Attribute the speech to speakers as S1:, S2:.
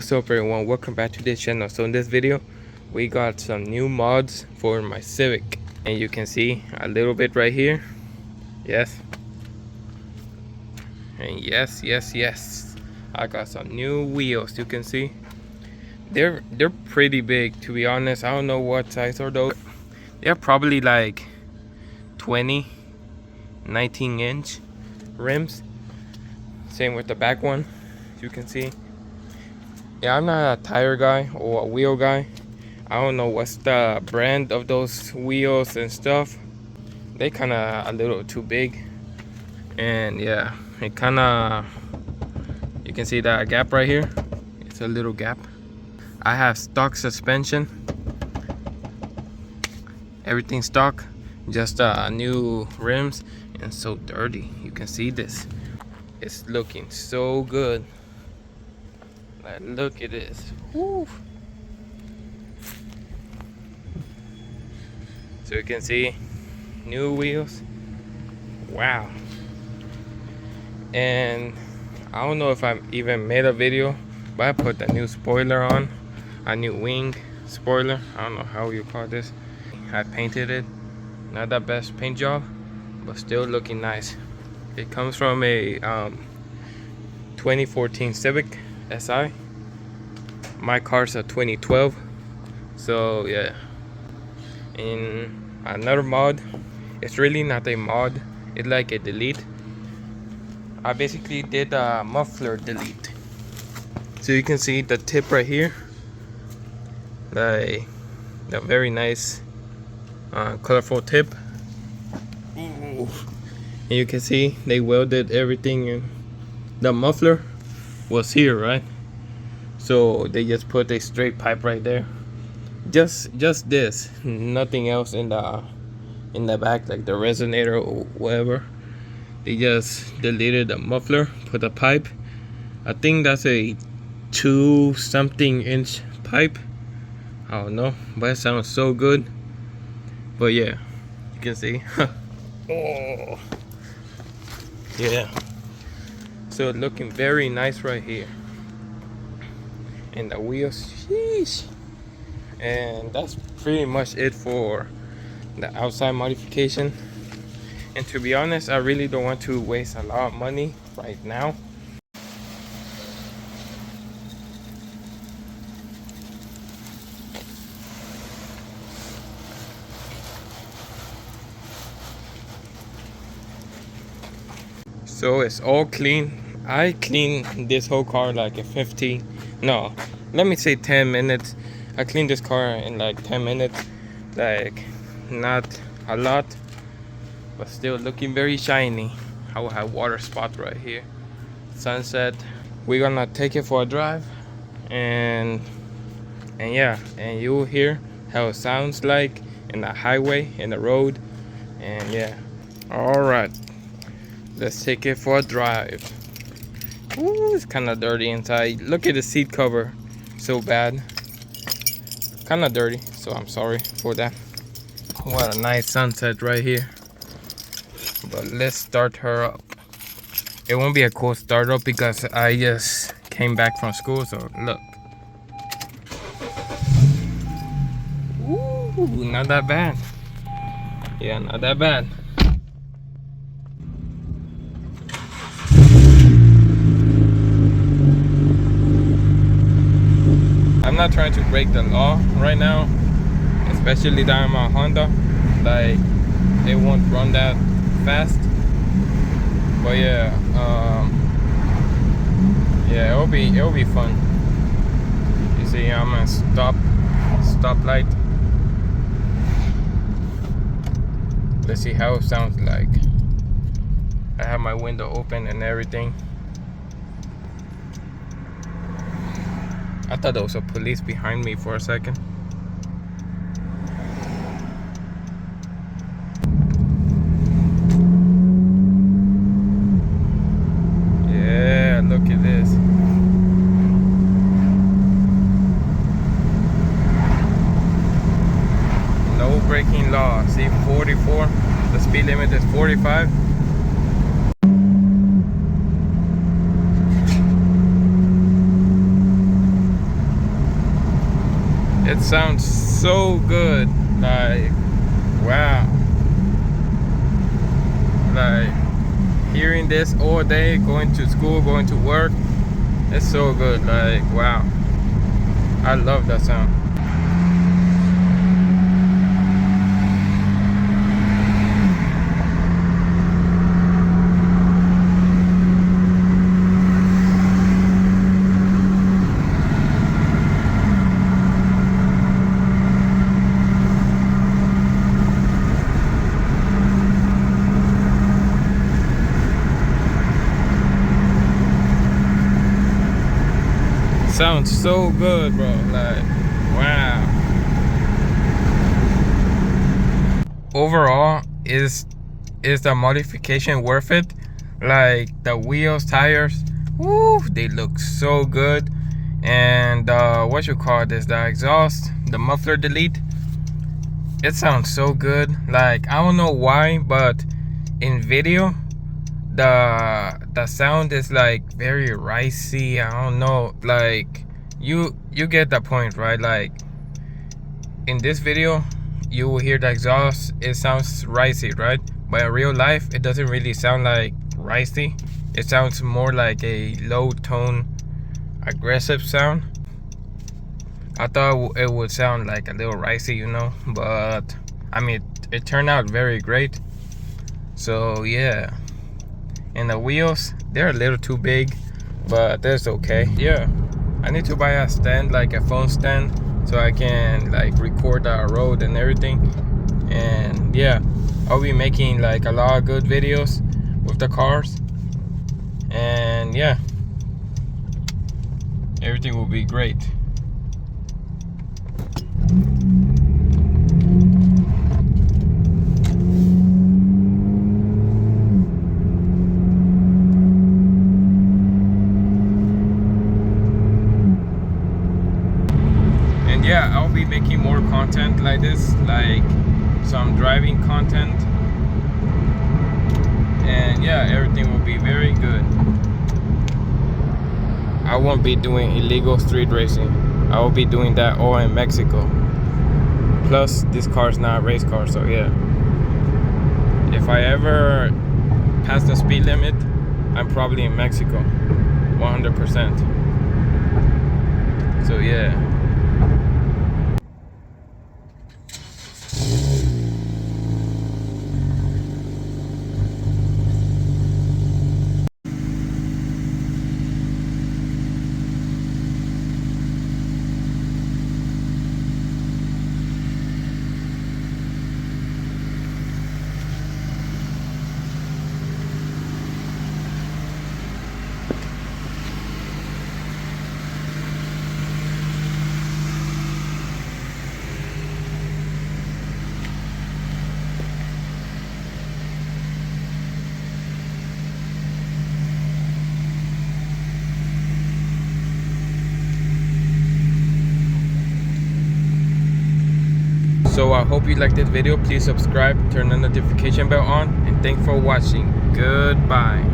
S1: What's up everyone, welcome back to this channel. So in this video we got some new mods for my Civic, and you can see a little bit right here. Yes, and yes, I got some new wheels. You can see they're pretty big, to be honest. I don't know what size are those. They're probably like 19-inch rims. Same with the back one, you can see. Yeah, I'm not a tire guy or a wheel guy. I don't know what's the brand of those wheels and stuff. They kind of a little too big, and yeah, it kind of, you can see that gap right here. It's a little gap. I have stock suspension, everything stock, just new rims, and so dirty. You can see this. It's looking so good. Like, look at this. Woo. So you can see new wheels. Wow. And I don't know if I even made a video, but I put the new spoiler on, a new wing spoiler. I don't know how you call this. I painted it. Not the best paint job, but still looking nice. It comes from a 2014 Civic SI. My car's a 2012. So yeah. In another mod, it's really not a mod, it's like a delete. I basically did a muffler delete. So you can see the tip right here, like the very nice colorful tip. Ooh. And you can see they welded everything in. The muffler was here, right? So they just put a straight pipe right there. Just this, nothing else in the back, like the resonator or whatever. They just deleted the muffler, put a pipe. I think that's a 2-something inch pipe. I don't know, but it sounds so good. But yeah, you can see. Oh yeah, so looking very nice right here. And the wheels, sheesh. And that's pretty much it for the outside modification. And to be honest, I really don't want to waste a lot of money right now. So it's all clean. I cleaned this whole car like in 10 minutes. I cleaned this car in like 10 minutes. Like, not a lot, but still looking very shiny. I will have water spot right here. Sunset. We're gonna take it for a drive, and yeah, and you'll hear how it sounds like in the highway, in the road. And yeah, all right, let's take it for a drive. Ooh, it's kind of dirty inside. Look at the seat cover, so bad. Kind of dirty, so I'm sorry for that. What a nice sunset right here. But let's start her up. It won't be a cool start up because I just came back from school, so look. Ooh, not that bad. Yeah, not that bad. I'm not trying to break the law right now, especially that I'm a Honda. Like, they won't run that fast. But yeah, yeah, it'll be fun. You see, I'm a stoplight. Let's see how it sounds like. I have my window open and everything. I thought there was a police behind me for a second. Yeah, look at this. No braking law. See, 44. The speed limit is 45. It sounds so good. Like, wow. Like, hearing this all day, going to school, going to work, it's so good. Like, wow. I love that sound. Sounds so good, bro. Like, wow. Overall, is the modification worth it? Like, the wheels, tires, woo, they look so good. And what you call this, the exhaust, the muffler delete, it sounds so good. Like, I don't know why, but in video the sound is like very ricey. I don't know, like, you get the point, right? Like, in this video you will hear the exhaust, it sounds ricey, right? But in real life it doesn't really sound like ricey. It sounds more like a low tone aggressive sound. I thought it would sound like a little ricey, you know, but I mean, it turned out very great. So yeah. And the wheels, they're a little too big, but that's okay. Yeah, I need to buy a stand, like a phone stand, so I can like record the road and everything. And yeah, I'll be making like a lot of good videos with the cars. And yeah, everything will be great. Yeah, I'll be making more content like this, like some driving content, and yeah, everything will be very good. I won't be doing illegal street racing. I will be doing that all in Mexico. Plus, this car is not a race car, so yeah. If I ever pass the speed limit, I'm probably in Mexico, 100%. So yeah. So I hope you liked this video. Please subscribe, turn the notification bell on, and thanks for watching. Goodbye.